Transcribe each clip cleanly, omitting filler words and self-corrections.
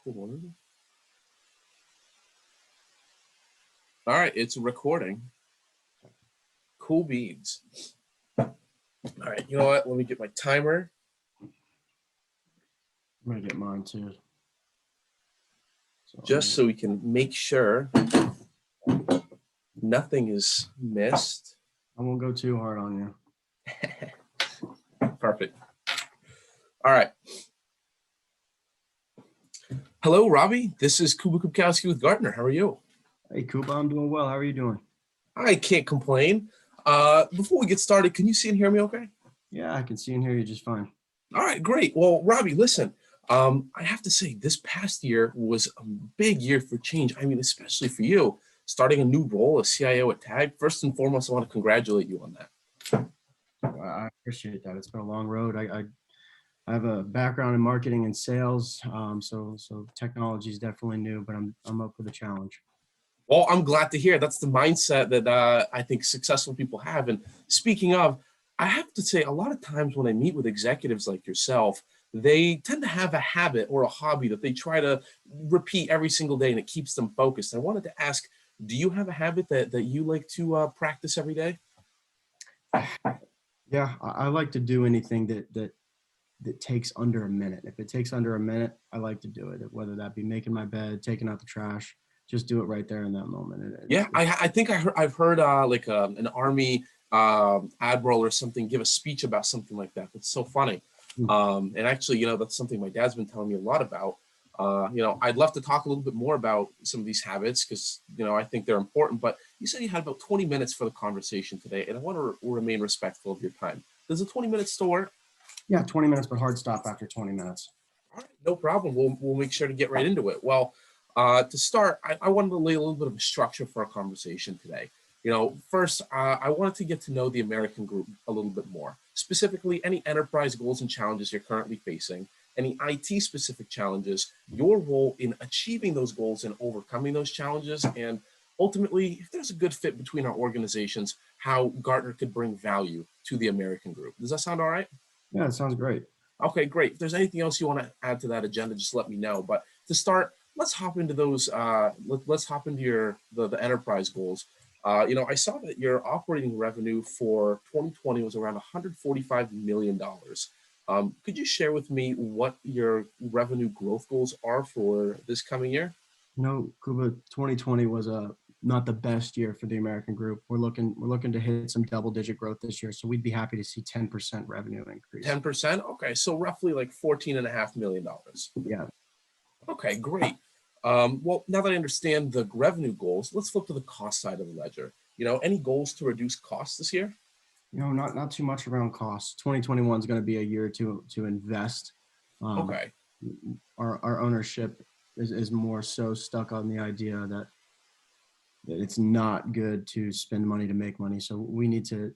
recording. All right, it's recording. Cool beans. All right, you know what? Let me get my timer. I'm gonna get mine too. Just so we can make sure nothing is missed. I won't go too hard on you. Perfect. All right. Hello, Robbie. This is Kuba+Cole with Gartner. How are you? Hey, Kuba, I'm doing well. How are you doing? I can't complain. Before we get started, can you see and hear me okay? Yeah, I can see and hear you just fine. All right, great. Well, Robbie, listen, I have to say this past year was a big year for change. I mean, especially for you, starting a new role as CIO at TAG. First and foremost, I want to congratulate you on that. I appreciate that. It's been a long road. I have a background in marketing and sales, so technology is definitely new, but I'm up for the challenge. Well, I'm glad to hear that's the mindset that I think successful people have. And speaking of, I have to say a lot of times when I meet with executives like yourself, they tend to have a habit or a hobby that they try to repeat every single day and it keeps them focused. I wanted to ask, do you have a habit that you like to practice every day? Yeah, I like to do anything that takes under a minute. If it takes under a minute, I like to do it, whether that be making my bed, taking out the trash, just do it right there in that moment. Yeah, I think I've heard like an army admiral or something give a speech about something like that. That's so funny. And actually, that's something my dad's been telling me a lot about. I'd love to talk a little bit more about some of these habits because, I think they're important. But you said you had about 20 minutes for the conversation today, and I want to remain respectful of your time. Does the 20 minutes still work? Yeah, 20 minutes, but hard stop after 20 minutes. All right, no problem. We'll make sure to get right into it. Well, to start, I wanted to lay a little bit of a structure for our conversation today. First, I wanted to get to know the American group a little bit more, specifically any enterprise goals and challenges you're currently facing, any IT specific challenges, your role in achieving those goals and overcoming those challenges, and ultimately, if there's a good fit between our organizations, how Gartner could bring value to the American group. Does that sound all right? Yeah, it sounds great. Okay, great. If there's anything else you want to add to that agenda, just let me know. But to start, let's hop into those. Let's hop into the enterprise goals. I saw that your operating revenue for 2020 was around $145 million. Could you share with me what your revenue growth goals are for this coming year? Kuba, 2020 was not the best year for the American group. We're looking to hit some double-digit growth this year, so we'd be happy to see 10% revenue increase. 10%? Okay, so roughly like $14.5 million. Yeah. Okay, great. Well, now that I understand the revenue goals, let's flip to the cost side of the ledger. Any goals to reduce costs this year? Not too much around costs. 2021 is going to be a year to invest. Okay. Our ownership is more so stuck on the idea that it's not good to spend money to make money. So we need to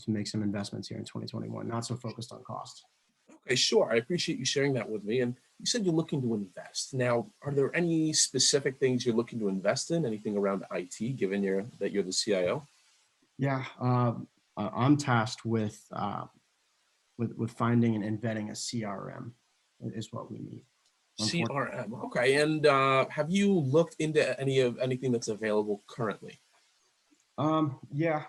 make some investments here in 2021, not so focused on cost. Okay, sure. I appreciate you sharing that with me. And you said you're looking to invest. Now, are there any specific things you're looking to invest in? Anything around IT, given that you're the CIO? Yeah, I'm tasked with finding and inventing a CRM is what we need. CRM. Okay. And have you looked into anything that's available currently? Yeah,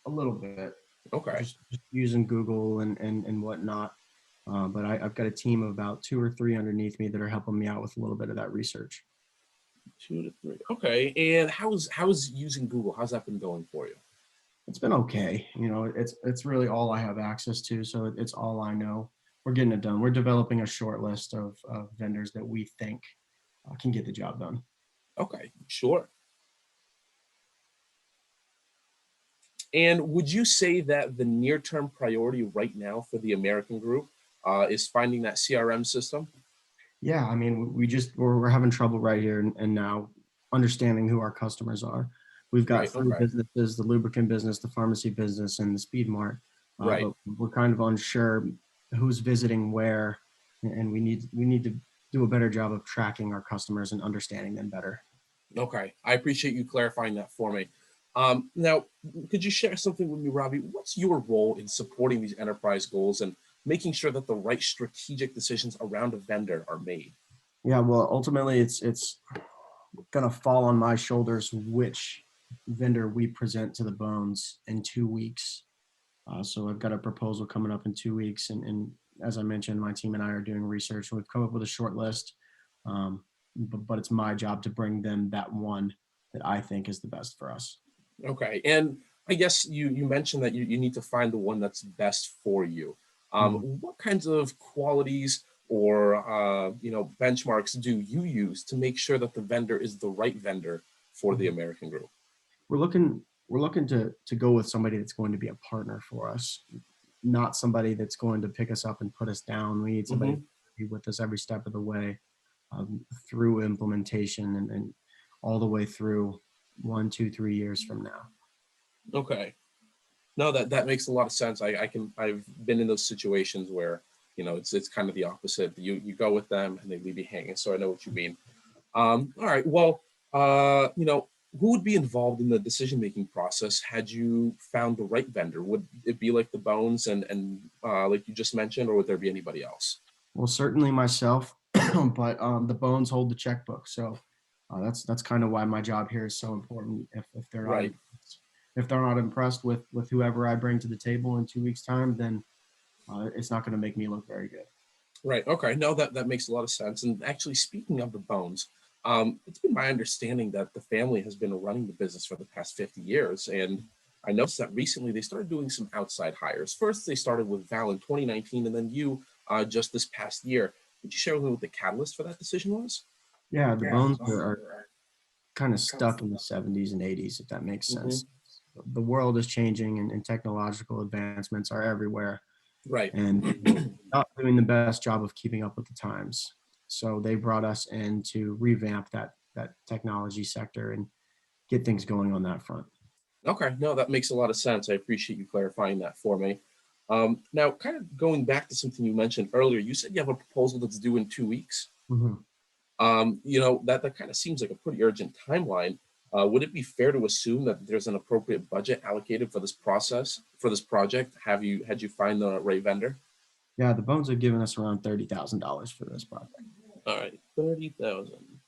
a little bit. Okay. Just using Google and whatnot. But I've got a team of about 2 or 3 underneath me that are helping me out with a little bit of that research. 2 to 3. Okay. And how's using Google? How's that been going for you? It's been okay. It's really all I have access to, so it's all I know. We're getting it done. We're developing a short list of vendors that we think can get the job done. Okay, sure. And would you say that the near-term priority right now for the American group is finding that CRM system? Yeah, I mean, we're having trouble right here and now understanding who our customers are. We've got 3 businesses: the lubricant business, the pharmacy business, and the Speed Mart. Right. But we're kind of unsure who's visiting where, and we need to do a better job of tracking our customers and understanding them better. Okay, I appreciate you clarifying that for me. Now, could you share something with me, Robbie? What's your role in supporting these enterprise goals and making sure that the right strategic decisions around a vendor are made? Yeah, well, ultimately, it's gonna fall on my shoulders which vendor we present to the bones in 2 weeks. So I've got a proposal coming up in 2 weeks, and as I mentioned, my team and I are doing research. We've come up with a short list, but it's my job to bring them that one that I think is the best for us. Okay, and I guess you mentioned that you need to find the one that's best for you. Mhm. What kinds of qualities or benchmarks do you use to make sure that the vendor is the right vendor for the Mhm. American group? We're looking to go with somebody that's going to be a partner for us, not somebody that's going to pick us up and put us down. We need somebody to Hmm. be with us every step of the way, through implementation and all the way through 1, 2, 3 years from now. Okay. No, that makes a lot of sense. I've been in those situations where it's kind of the opposite. You go with them and they leave you hanging. So I know what you mean. All right. Well, who would be involved in the decision making process had you found the right vendor? Would it be like the Bones and like you just mentioned, or would there be anybody else? Well, certainly myself, but the bones hold the checkbook. So that's kind of why my job here is so important. If they're not Right. impressed, if they're not impressed with whoever I bring to the table in 2 weeks' time, then it's not going to make me look very good. Right. Okay. No, that makes a lot of sense. And actually, speaking of the Bones, it's been my understanding that the family has been running the business for the past 50 years. And I noticed that recently they started doing some outside hires. First, they started with Val in 2019, and then you just this past year. Would you share with me what the catalyst for that decision was? Yeah, the bones are kind of stuck in the 70s and 80s, if that makes Hmm. sense. The world is changing, and technological advancements are everywhere, Right. and we're not doing the best job of keeping up with the times. So they brought us in to revamp that technology sector and get things going on that front. Okay. No, that makes a lot of sense. I appreciate you clarifying that for me. Now, kind of going back to something you mentioned earlier, you said you have a proposal that's due in 2 weeks. Mhm. That kind of seems like a pretty urgent timeline. Would it be fair to assume that there's an appropriate budget allocated for this process for this project? Had you find the right vendor? Yeah, the bones have given us around $30,000 for this project. All right, 30,000.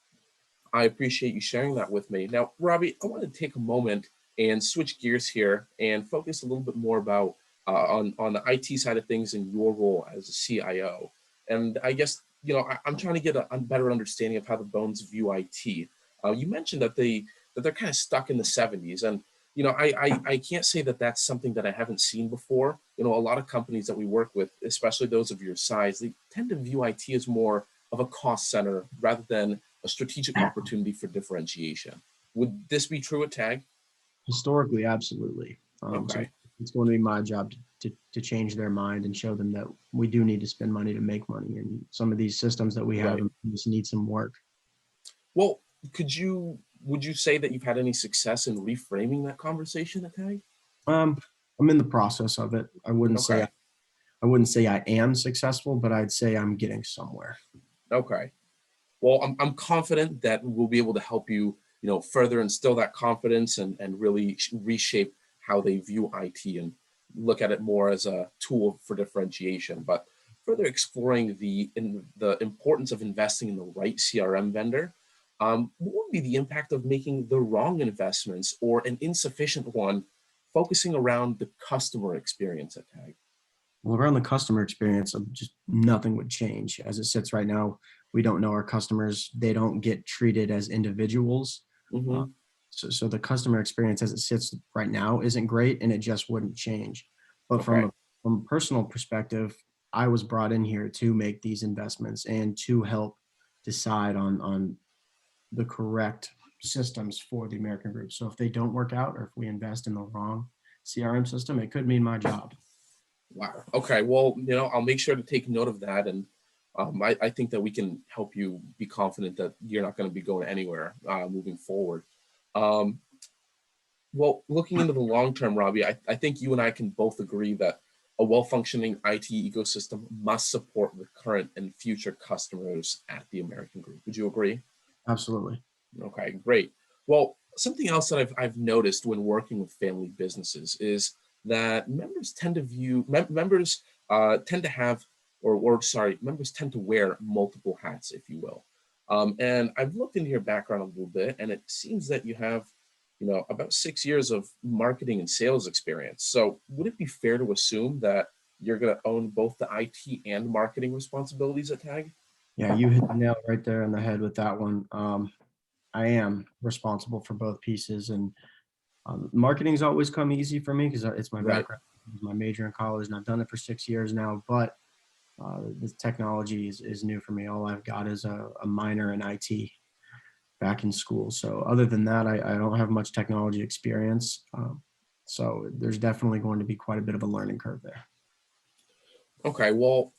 I appreciate you sharing that with me. Now, Robbie, I want to take a moment and switch gears here and focus a little bit more about on the IT side of things and your role as a CIO. And I guess I'm trying to get a better understanding of how the Bones view IT. You mentioned that they're kind of stuck in the 70s, and I can't say that that's something that I haven't seen before. A lot of companies that we work with, especially those of your size, they tend to view IT as more of a cost center rather than a strategic opportunity for differentiation. Would this be true at TAG? Historically, absolutely. So Okay. it's going to be my job to change their mind and show them that we do need to spend money to make money, and some of these systems that we have Right. just need some work. Well, would you say that you've had any success in reframing that conversation at TAG? Um, I'm in the process of it. Okay. I wouldn't say I am successful, but I'd say I'm getting somewhere. Okay. Well, I'm confident that we'll be able to help you, further instill that confidence and really reshape how they view IT and look at it more as a tool for differentiation. But further exploring the importance of investing in the right CRM vendor, what would be the impact of making the wrong investments or an insufficient one, focusing around the customer experience at TAG? Well, around the customer experience, just nothing would change as it sits right now. We don't know our customers; they don't get treated as individuals. Uh, Hmm. so the customer experience as it sits right now isn't great, and it just wouldn't change. But Okay. from a personal perspective, I was brought in here to make these investments and to help decide on the correct systems for the American group. So if they don't work out, or if we invest in the wrong CRM system, it could mean my job. Wow. Okay. Well, I'll make sure to take note of that. And I think that we can help you be confident that you're not going to be going anywhere moving forward. Um, well, looking into the long term, Robbie, I think you and I can both agree that a well functioning IT ecosystem must support the current and future customers at the American Group. Would you agree? Absolutely. Okay, great. Well, something else that I've noticed when working with family businesses is that members tend to have, or sorry, members tend to wear multiple hats, if you will. And I've looked into your background a little bit, and it seems that you have, about 6 years of marketing and sales experience. So would it be fair to assume that you're going to own both the IT and marketing responsibilities at TAG? Yeah, you hit the nail right there on the head with that one. I am responsible for both pieces, and marketing's always come easy for me because it's my Right. background, it was my major in college, and I've done it for 6 years now. But the technology is new for me. All I've got is a minor in IT back in school. So other than that, I don't have much technology experience. So there's definitely going to be quite a bit of a learning curve there. Okay. Well,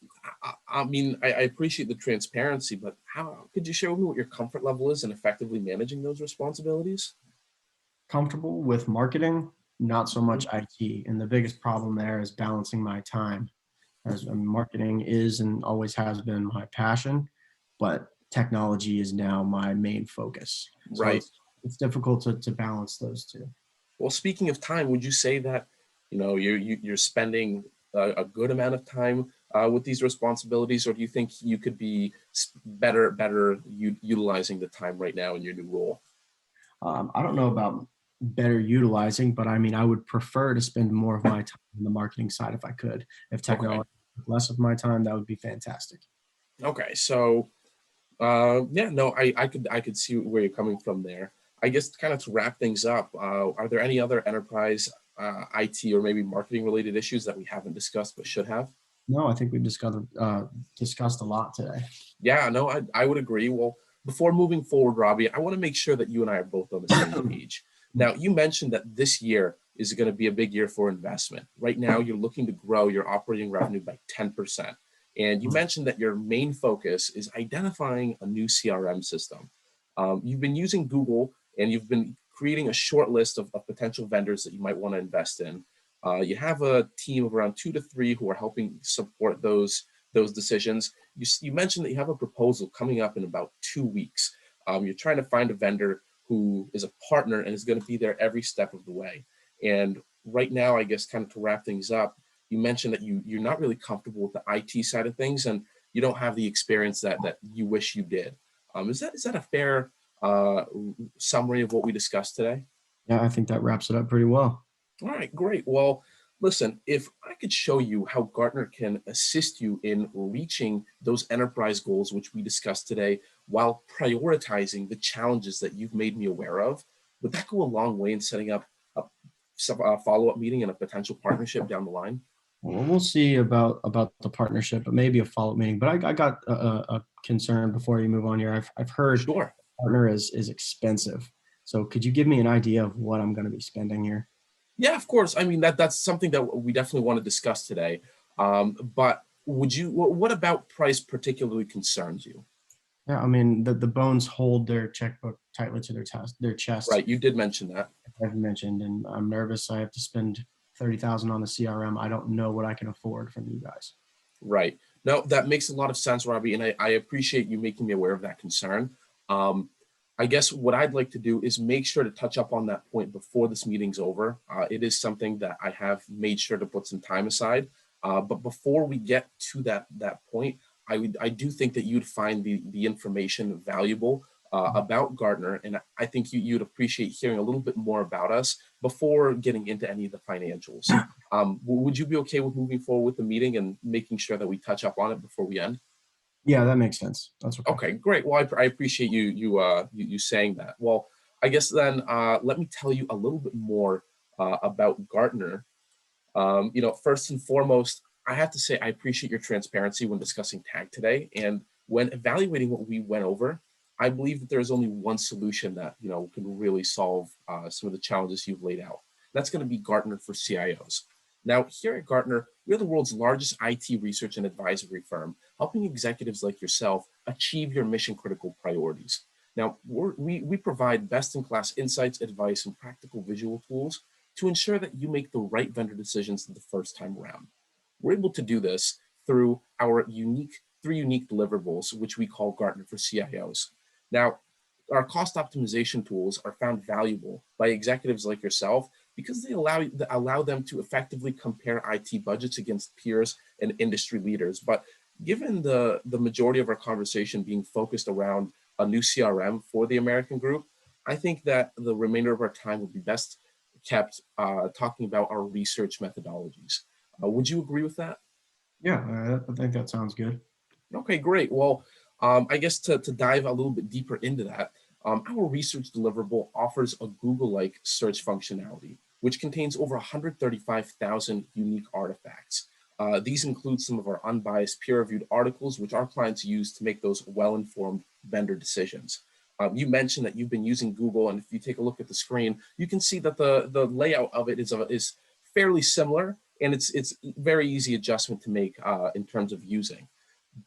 I mean, I appreciate the transparency, but how could you share with me what your comfort level is in effectively managing those responsibilities? Comfortable with marketing, not so Mhm. much IT. And the biggest problem there is balancing my time. As marketing is and always has been my passion, but technology is now my main focus. So Right. it's difficult to balance those two. Well, speaking of time, would you say that you're spending a good amount of time with these responsibilities, or do you think you could be better utilizing the time right now in your new role? I don't know about better utilizing, but I mean, I would prefer to spend more of my time on the marketing side if I could. If Okay. technology took less of my time, that would be fantastic. Okay. So yeah, no, I could see where you're coming from there. I guess kind of to wrap things up, are there any other enterprise IT or maybe marketing related issues that we haven't discussed but should have? No, I think we've discussed a lot today. Yeah, no, I would agree. Well, before moving forward, Robbie, I want to make sure that you and I are both on the same page. Now, you mentioned that this year is going to be a big year for investment. Right now, you're looking to grow your operating revenue by 10%. And you mentioned that your main focus is identifying a new CRM system. You've been using Google and you've been creating a short list of potential vendors that you might want to invest in. You have a team of around 2 to 3 who are helping support those decisions. You mentioned that you have a proposal coming up in about 2 weeks. You're trying to find a vendor who is a partner and is going to be there every step of the way. And right now, I guess, kind of to wrap things up, you mentioned that you're not really comfortable with the IT side of things, and you don't have the experience that you wish you did. Is that a fair summary of what we discussed today? Yeah, I think that wraps it up pretty well. All right, great. Well, listen, if I could show you how Gartner can assist you in reaching those enterprise goals, which we discussed today, while prioritizing the challenges that you've made me aware of, would that go a long way in setting up a, a follow-up meeting and a potential partnership down the line? Well, we'll see about the partnership, but maybe a follow-up meeting. But I got a concern before you move on here. I've heard Sure. partner is expensive. So could you give me an idea of what I'm going to be spending here? Yeah, of course. I mean, that's something that we definitely want to discuss today. But what about price particularly concerns you? Yeah, I mean the bones hold their checkbook tightly to their chest. Right, you did mention that. I've mentioned, and I'm nervous. I have to spend 30,000 on the CRM. I don't know what I can afford from you guys. Right. No, that makes a lot of sense, Robbie, and I appreciate you making me aware of that concern. Um, I guess what I'd like to do is make sure to touch up on that point before this meeting's over. It is something that I have made sure to put some time aside. But before we get to that point, I do think that you'd find the information valuable about Gartner, and I think you'd appreciate hearing a little bit more about us before getting into any of the financials. Would you be okay with moving forward with the meeting and making sure that we touch up on it before we end? Yeah, that makes sense. That's okay. Okay, great. Well, I appreciate you saying that. Well, I guess then let me tell you a little bit more about Gartner. First and foremost, I have to say I appreciate your transparency when discussing tag today, and when evaluating what we went over. I believe that there is only one solution that can really solve some of the challenges you've laid out. That's going to be Gartner for CIOs. Now, here at Gartner, we're the world's largest IT research and advisory firm, helping executives like yourself achieve your mission critical priorities. Now, we provide best in class insights, advice, and practical visual tools to ensure that you make the right vendor decisions the first time around. We're able to do this through our three unique deliverables, which we call Gartner for CIOs. Now, our cost optimization tools are found valuable by executives like yourself because they allow them to effectively compare IT budgets against peers and industry leaders. But given the majority of our conversation being focused around a new CRM for the American group, I think that the remainder of our time would be best kept talking about our research methodologies. Would you agree with that? Yeah, I think that sounds good. Okay, great. Well, I guess to dive a little bit deeper into that, our research deliverable offers a Google-like search functionality, which contains over 135,000 unique artifacts. These include some of our unbiased peer-reviewed articles, which our clients use to make those well-informed vendor decisions. You mentioned that you've been using Google, and if you take a look at the screen, you can see that the layout of it is fairly similar, and it's very easy adjustment to make in terms of using.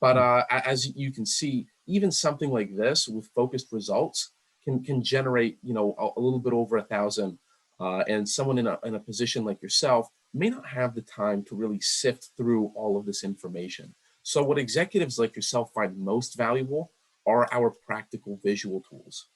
But as you can see, even something like this with focused results can generate, a little bit over 1,000. And someone in a position like yourself may not have the time to really sift through all of this information. So what executives like yourself find most valuable are our practical visual tools.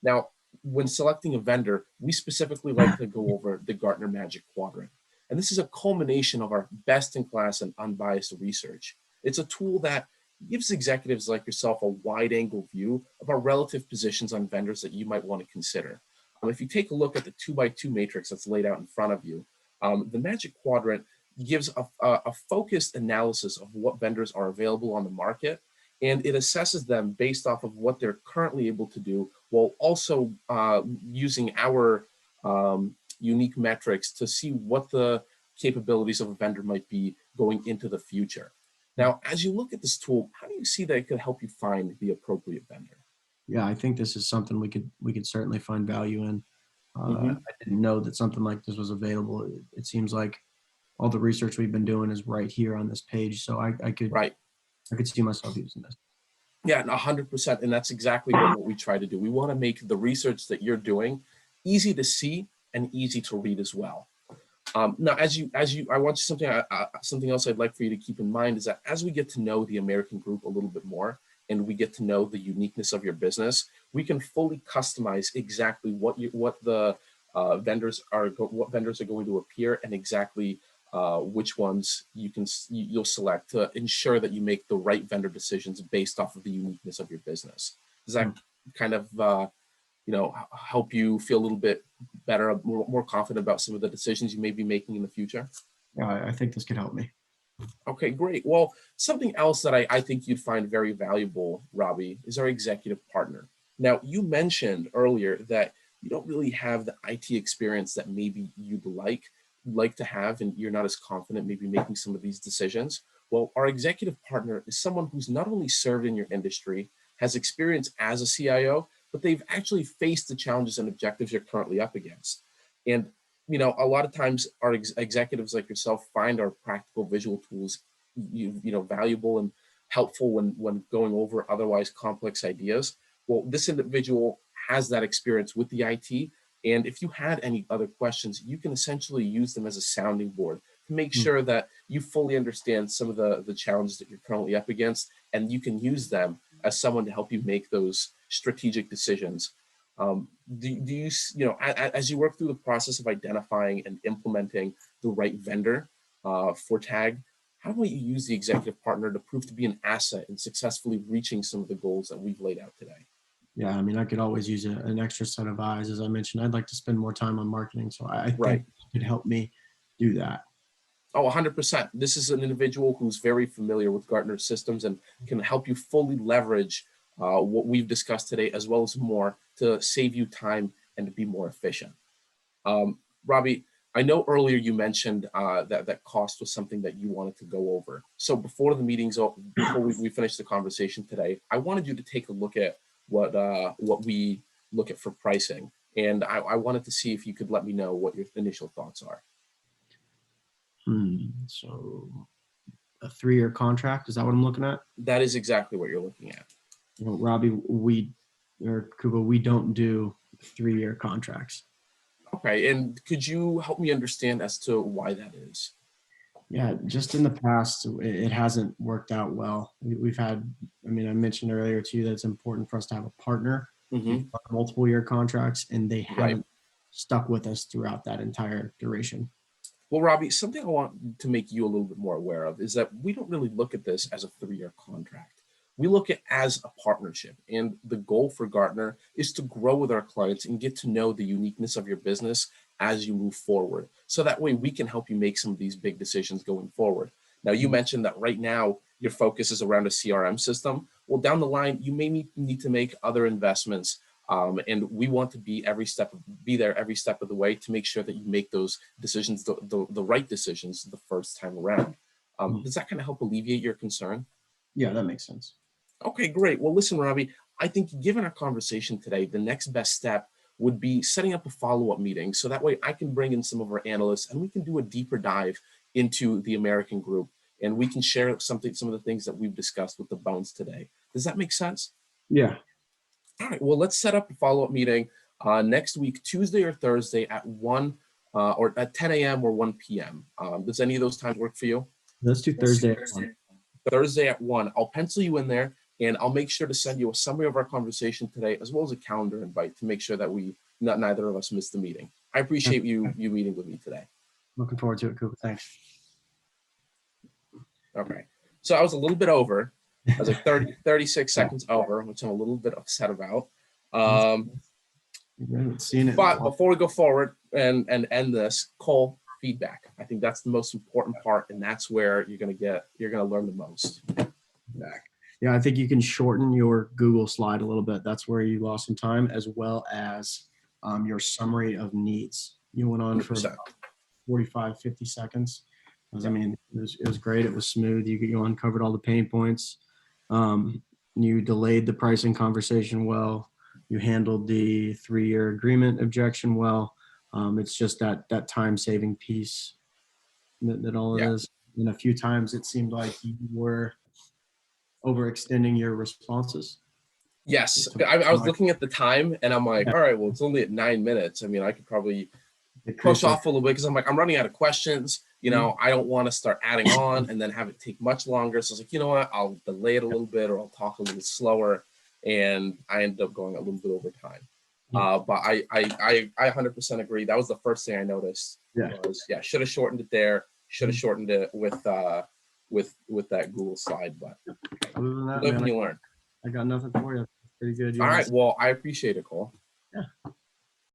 Now, when selecting a vendor, we specifically like to go over the Gartner Magic Quadrant. And this is a culmination of our best-in-class and unbiased research. It's a tool that gives executives like yourself a wide-angle view of our relative positions on vendors that you might want to consider. If you take a look at the 2x2 matrix that's laid out in front of you, the Magic Quadrant gives a focused analysis of what vendors are available on the market, and it assesses them based off of what they're currently able to do, while also using our unique metrics to see what the capabilities of a vendor might be going into the future. Now, as you look at this tool, how do you see that it could help you find the appropriate vendor? Yeah, I think this is something we could certainly find value in. Hmm. I didn't know that something like this was available. It seems like all the research we've been doing is right here on this page, so Right. I could see myself using this. Yeah, 100%. And that's exactly what we try to do. We want to make the research that you're doing easy to see and easy to read as well. Now, I want you something else I'd like for you to keep in mind is that as we get to know the American group a little bit more, and we get to know the uniqueness of your business, we can fully customize exactly what the what vendors are going to appear, and exactly which ones you'll select to ensure that you make the right vendor decisions based off of the uniqueness of your business. Does that kind of help you feel a little bit better, more confident about some of the decisions you may be making in the future? Yeah, I think this could help me. Okay, great. Well, something else that I think you'd find very valuable, Robbie, is our executive partner. Now, you mentioned earlier that you don't really have the IT experience that maybe you'd like to have, and you're not as confident maybe making some of these decisions. Well, our executive partner is someone who's not only served in your industry, has experience as a CIO, but they've actually faced the challenges and objectives you're currently up against. And a lot of times our executives like yourself find our practical visual tools, valuable and helpful when going over otherwise complex ideas. Well, this individual has that experience with the IT, and if you had any other questions, you can essentially use them as a sounding board to make Hmm. sure that you fully understand some of the challenges that you're currently up against, and you can use them as someone to help you make those strategic decisions. Do you, as you work through the process of identifying and implementing the right vendor for TAG, how might you use the executive partner to prove to be an asset in successfully reaching some of the goals that we've laid out today? Yeah, I mean, I could always use an extra set of eyes. As I mentioned, I'd like to spend more time on marketing, so I think Right. it could help me do that. Oh, 100%. This is an individual who's very familiar with Gartner systems and can help you fully leverage what we've discussed today, as well as more, to save you time and to be more efficient. Robbie, I know earlier you mentioned that cost was something that you wanted to go over. So before we finish the conversation today, I wanted you to take a look at what we look at for pricing, and I wanted to see if you could let me know what your initial thoughts are. So a 3-year contract, is that what I'm looking at? That is exactly what you're looking at. Robbie, or Kuba, we don't do 3-year contracts. Okay, and could you help me understand as to why that is? Yeah, just in the past, it hasn't worked out well. We've had, I mean, I mentioned earlier too that it's important for us to have a partner. We've Hmm. done multiple year contracts, and they Right. haven't stuck with us throughout that entire duration. Well, Robbie, something I want to make you a little bit more aware of is that we don't really look at this as a 3-year contract. we look at as a partnership. And the goal for Gartner is to grow with our clients and get to know the uniqueness of your business as you move forward. So that way we can help you make some of these big decisions going forward. Now, you mentioned that right now your focus is around a CRM system. Well, down the line, you may need to make other investments. And we want to be there every step of the way to make sure that you make those decisions, the right decisions the first time around. Does that kind of help alleviate your concern? Yeah, that makes sense. Okay, great. Well, listen, Robbie, I think given our conversation today, the next best step would be setting up a follow-up meeting. So that way I can bring in some of our analysts and we can do a deeper dive into the American group. And we can share some of the things that we've discussed with the bones today. Does that make sense? Yeah. All right, well, let's set up a follow-up meeting next week, Tuesday or Thursday at 1 or at 10 a.m. or 1 p.m. Does any of those times work for you? Let's do Thursday. Thursday at 1. I'll pencil you in there and I'll make sure to send you a summary of our conversation today, as well as a calendar invite to make sure that neither of us miss the meeting. I appreciate you meeting with me today. Looking forward to it, Kuba. Thanks. Okay, so I was a little bit over. I was like 36 seconds over, which I'm a little bit upset about. But before we go forward and end this, Cole, feedback. I think that's the most important part, and that's where you're gonna learn the most. Yeah, I think you can shorten your Google slide a little bit. That's where you lost some time, as well as your summary of needs. You went on 100%. For about 45, 50 seconds. I mean, it was great. It was smooth. You uncovered all the pain points. You delayed the pricing conversation well. You handled the 3-year agreement objection well. It's just that time-saving piece that all it is. And a few times it seemed like you were overextending your responses. Yes, I was looking at the time and I'm like, all right, well, it's only at 9 minutes. I mean, I could probably push off a little bit because I'm like, I'm running out of questions. You know, I don't want to start adding on and then have it take much longer. So I was like, you know what, I'll delay it a little bit or I'll talk a little slower. And I ended up going a little bit over time. But I 100% agree. That was the first thing I noticed. Should have shortened it there. Should have shortened it with that Google slide. But other than that, live and you learn. I got nothing for you. Pretty good. All right. Well, I appreciate it, Cole. Yeah.